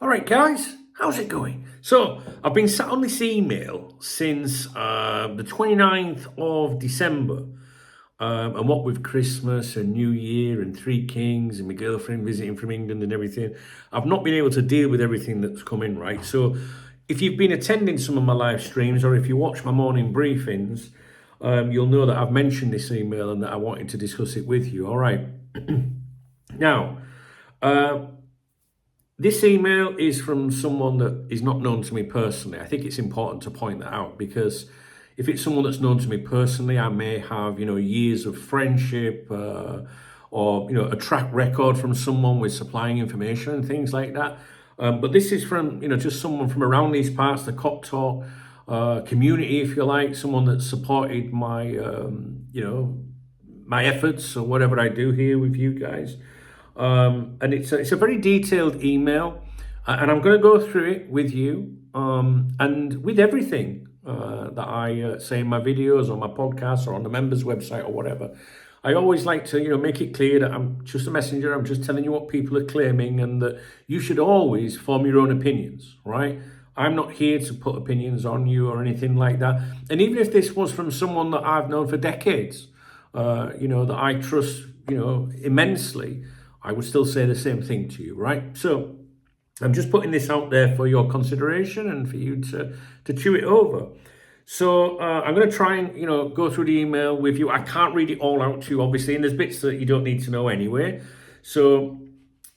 All right, guys, how's it going? So, I've been sat on this email since the 29th of December. And what with Christmas and New Year and Three Kings and my girlfriend visiting from England and everything, I've not been able to deal with everything that's come in, right? So, if you've been attending some of my live streams or if you watch my morning briefings, you'll know that I've mentioned this email and that I wanted to discuss it with you. All right. Now, this email is from someone that is not known to me personally. I think it's important to point that out because if it's someone that's known to me personally, I may have, years of friendship or, a track record from someone with supplying information and things like that. But this is from, just someone from around these parts, the Cop Talk community, if you like, someone that supported my, my efforts or whatever I do here with you guys. And it's a very detailed email, and I'm going to go through it with you and with everything that I say in my videos or my podcasts or on the members website or whatever. I always like to, make it clear that I'm just a messenger. I'm just telling you what people are claiming, and that you should always form your own opinions, right? I'm not here to put opinions on you or anything like that. And even if this was from someone that I've known for decades, that I trust, immensely, I would still say the same thing to you, right? So I'm just putting this out there for your consideration and for you to chew it over. So I'm going to try and, go through the email with you. I can't read it all out to you, obviously, and there's bits that you don't need to know anyway. So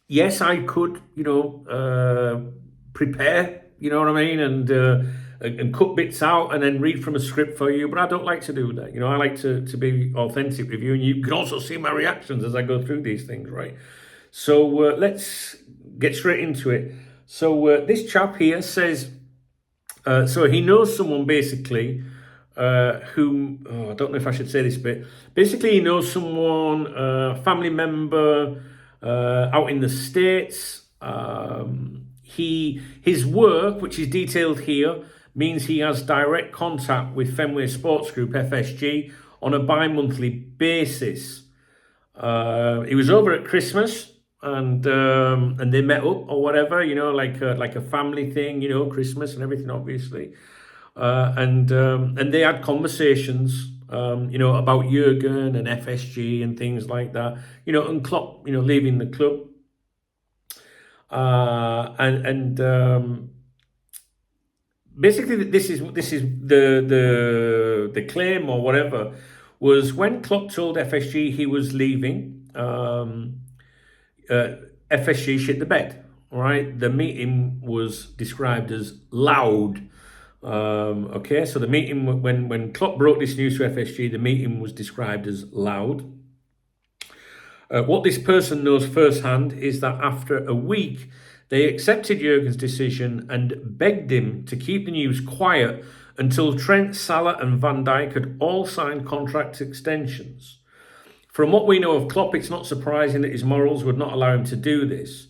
yes, I could, prepare, you know what I mean, and cut bits out and then read from a script for you, but I don't like to do that. I like to be authentic with you, and you can also see my reactions as I go through these things, right? So let's get straight into it. So this chap here says, so he knows someone basically who, I don't know if I should say this bit, basically he knows someone, family member out in the States. His work, which is detailed here, means he has direct contact with Fenway Sports Group, FSG, on a bi-monthly basis. He was over at Christmas and they met up or whatever, like a family thing, Christmas and everything, obviously. And they had conversations, about Jurgen and FSG and things like that, and Klopp, leaving the club. Basically, this is the claim or whatever was when Klopp told FSG he was leaving. FSG shit the bed. All right, the meeting was described as loud. Okay, so the meeting when Klopp broke this news to FSG, the meeting was described as loud. What this person knows firsthand is that after a week, they accepted Jurgen's decision and begged him to keep the news quiet until Trent, Salah and Van Dijk had all signed contract extensions. From what we know of Klopp, it's not surprising that his morals would not allow him to do this.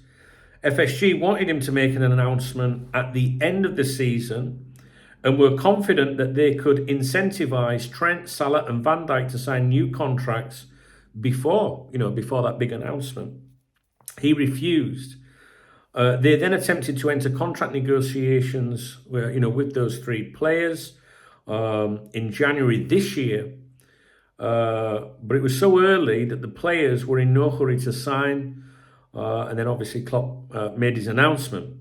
FSG wanted him to make an announcement at the end of the season and were confident that they could incentivise Trent, Salah and Van Dijk to sign new contracts before that big announcement. He refused. They then attempted to enter contract negotiations with those three players in January this year. But it was so early that the players were in no hurry to sign. And then obviously Klopp made his announcement.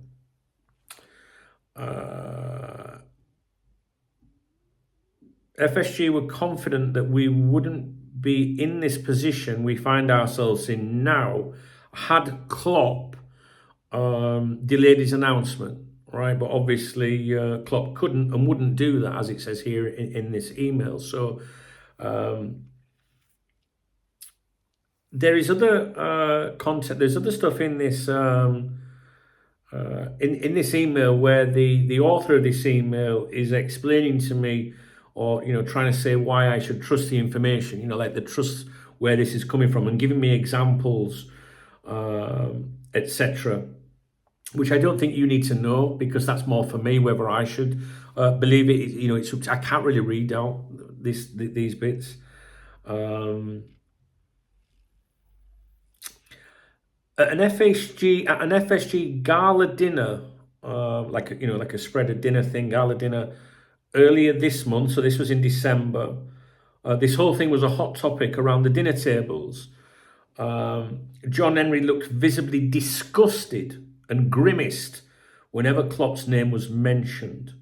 FSG were confident that we wouldn't be in this position we find ourselves in now had Klopp delayed his announcement, right? But obviously Klopp couldn't and wouldn't do that, as it says here in this email. So there is other content. There's other stuff in this in this email where the author of this email is explaining to me, or trying to say why I should trust the information, like the trust where this is coming from, and giving me examples, etc., which I don't think you need to know, because that's more for me whether I should believe it. I can't really read out these bits. at an FSG gala dinner, like a spread a dinner thing, gala dinner earlier this month. So this was in December. This whole thing was a hot topic around the dinner tables. John Henry looked visibly disgusted and grimaced whenever Klopp's name was mentioned.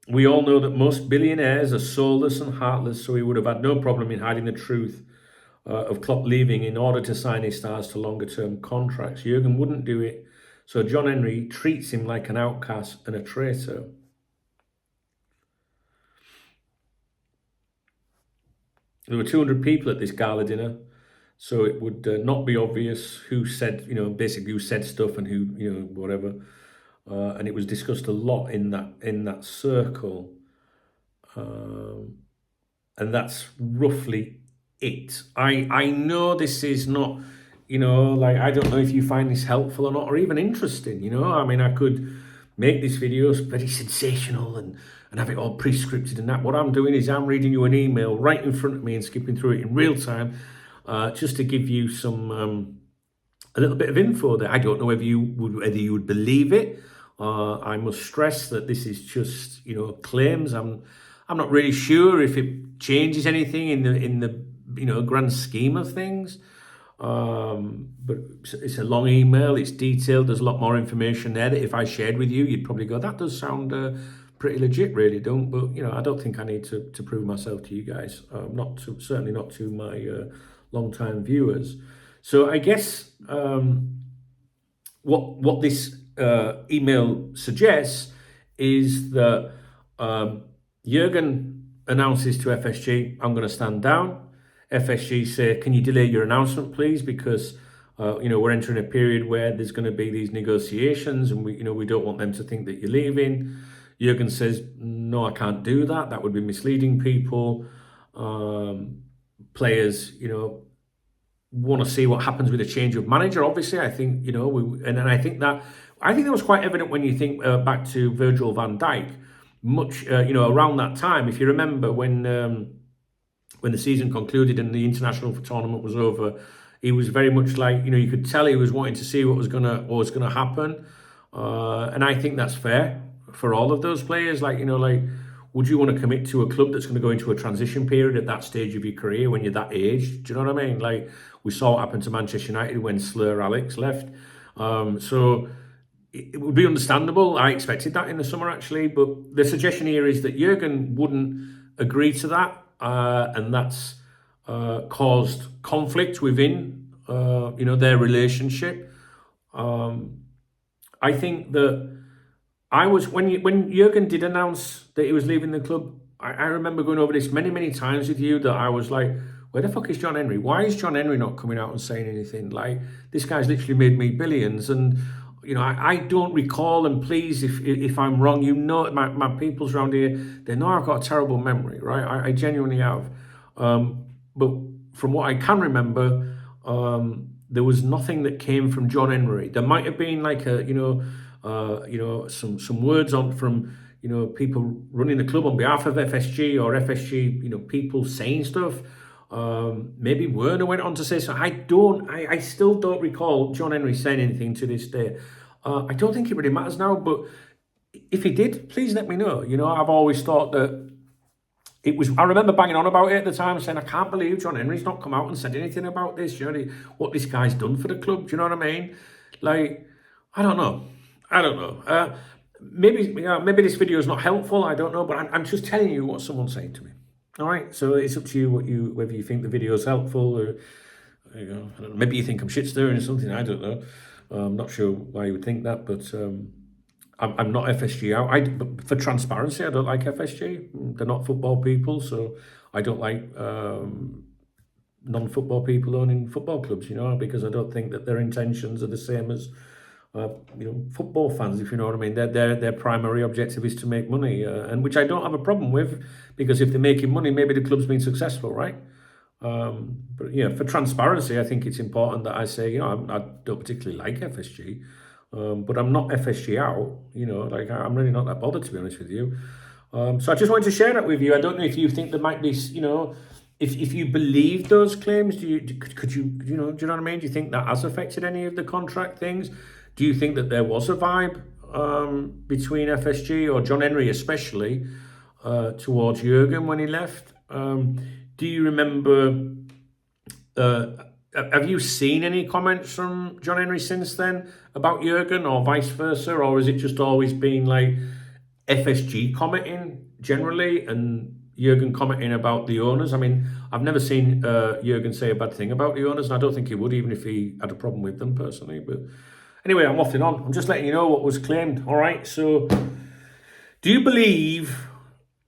We all know that most billionaires are soulless and heartless, so he would have had no problem in hiding the truth of Klopp leaving in order to sign his stars to longer-term contracts. Jurgen wouldn't do it, so John Henry treats him like an outcast and a traitor. There were 200 people at this gala dinner, so it would not be obvious who said, basically who said stuff and who, whatever. And it was discussed a lot in that circle. And that's roughly it. I know this is not, I don't know if you find this helpful or not, or even interesting, I mean, I could make these videos very sensational and have it all pre-scripted and that. What I'm doing is I'm reading you an email right in front of me and skipping through it in real time, just to give you some a little bit of info there. I don't know whether you would believe it. I must stress that this is just claims. I'm not really sure if it changes anything in the grand scheme of things. But it's a long email. It's detailed. There's a lot more information there that if I shared with you, you'd probably go, "That does sound pretty legit, really." Don't. But I don't think I need to prove myself to you guys. Certainly not to my long-time viewers. So I guess what this email suggests is that Jurgen announces to FSG, "I'm going to stand down." FSG say, "Can you delay your announcement, please? Because we're entering a period where there's going to be these negotiations, and we don't want them to think that you're leaving." Jurgen says, "No, I can't do that. That would be misleading people. Players, want to see what happens with a change of manager. Obviously, I think I think that was quite evident when you think back to Virgil van Dijk. Much around that time, if you remember when the season concluded and the international tournament was over, he was very much like you could tell he was wanting to see what was gonna happen, and I think that's fair for all of those players. Would you want to commit to a club that's going to go into a transition period at that stage of your career when you're that age? Do you know what I mean? Like we saw what happened to Manchester United when Sir Alex left. So it would be understandable. I expected that in the summer, actually. But the suggestion here is that Jurgen wouldn't agree to that. And that's caused conflict within, their relationship. I think that when Jurgen did announce that he was leaving the club, I remember going over this many, many times with you that I was like, where the fuck is John Henry? Why is John Henry not coming out and saying anything? Like, this guy's literally made me billions. And, I don't recall, and please, if I'm wrong, my people's around here, they know I've got a terrible memory, right? I genuinely have. But from what I can remember, there was nothing that came from John Henry. There might have been like some words from people running the club on behalf of FSG or FSG people saying stuff. Maybe Werner went on to say so. I still don't recall John Henry saying anything to this day. I don't think it really matters now, but if he did, please let me know. I've always thought that it was. I remember banging on about it at the time, saying I can't believe John Henry's not come out and said anything about this. What this guy's done for the club. Do you know what I mean? Like, I don't know. Maybe this video is not helpful. I don't know, but I'm just telling you what someone's saying to me. All right, so it's up to you whether you think the video is helpful or I don't know, maybe you think I'm shit stirring or something. I don't know. I'm not sure why you would think that, but I'm not FSG out. But for transparency, I don't like FSG. They're not football people, so I don't like non-football people owning football clubs. Because I don't think that their intentions are the same as football fans, if you know what I mean. Their primary objective is to make money, and which I don't have a problem with, because if they're making money, maybe the club's been successful, right? But for transparency, I think it's important that I say, I don't particularly like FSG, but I'm not FSG out. I'm really not that bothered, to be honest with you. So I just wanted to share that with you. I don't know if you think there might be, if you believe those claims, could you, do you know what I mean? Do you think that has affected any of the contract things? Do you think that there was a vibe between FSG or John Henry especially towards Jurgen when he left? Do you remember? Have you seen any comments from John Henry since then about Jurgen or vice versa, or has it just always been like FSG commenting generally and Jurgen commenting about the owners? I mean, I've never seen Jurgen say a bad thing about the owners, and I don't think he would, even if he had a problem with them personally. But anyway, I'm waffling on. I'm just letting you know what was claimed. All right. So, do you believe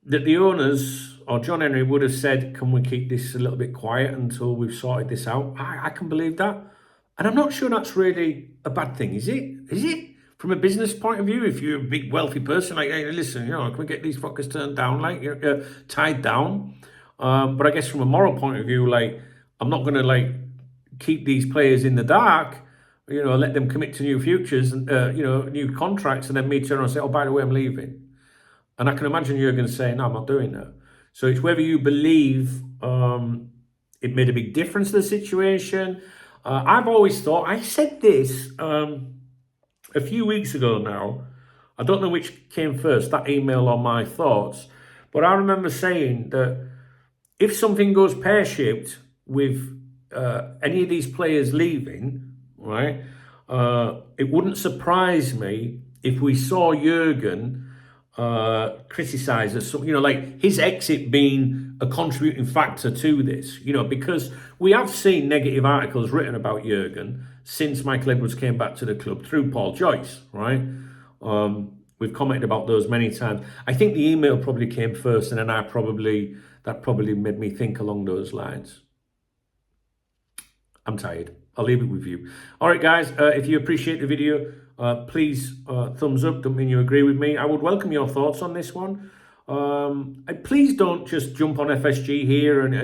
that the owners or John Henry would have said, "Can we keep this a little bit quiet until we've sorted this out"? I can believe that, and I'm not sure that's really a bad thing. Is it? Is it? From a business point of view, if you're a big wealthy person, like, hey, listen, can we get these fuckers turned down, like, tied down? But I guess from a moral point of view, like, I'm not going to, like, keep these players in the dark, let them commit to new futures and, new contracts, and then me turn around and say, oh, by the way, I'm leaving. And I can imagine you're going to say, no, I'm not doing that. So it's whether you believe it made a big difference to the situation. I've always thought, I said this a few weeks ago now. I don't know which came first, that email or my thoughts. But I remember saying that if something goes pear-shaped with any of these players leaving, right, it wouldn't surprise me if we saw Jurgen criticise us, like his exit being a contributing factor to this, because we have seen negative articles written about Jurgen since Michael Edwards came back to the club through Paul Joyce, right? We've commented about those many times. I think the email probably came first, and then that probably made me think along those lines. I'm tired. I'll leave it with you. All right, guys, if you appreciate the video, please thumbs up. Don't mean you agree with me. I would welcome your thoughts on this one. Please don't just jump on FSG here and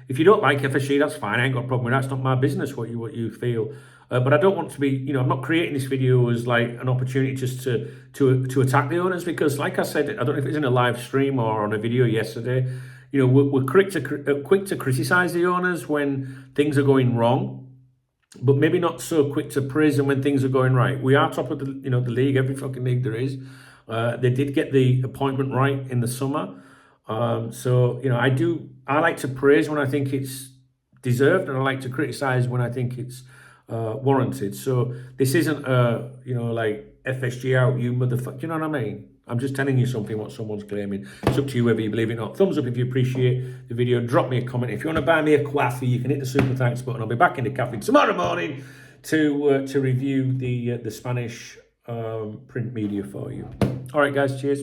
if you don't like FSG, that's fine. I ain't got a problem with that. It's not my business what you feel. But I don't want to be, I'm not creating this video as like an opportunity just to attack the owners, because like I said, I don't know if it's in a live stream or on a video yesterday, we're quick to criticize the owners when things are going wrong, but maybe not so quick to praise them when things are going right. We are top of the league, every fucking league there is. They did get the appointment right in the summer. So I like to praise when I think it's deserved, and I like to criticize when I think it's warranted. So this isn't like FSG out, you motherfucker. You know what I mean? I'm just telling you something what someone's claiming. It's up to you whether you believe it or not. Thumbs up if you appreciate the video. Drop me a comment. If you want to buy me a coffee, you can hit the super thanks button. I'll be back in the cafe tomorrow morning to review the Spanish print media for you. All right, guys. Cheers.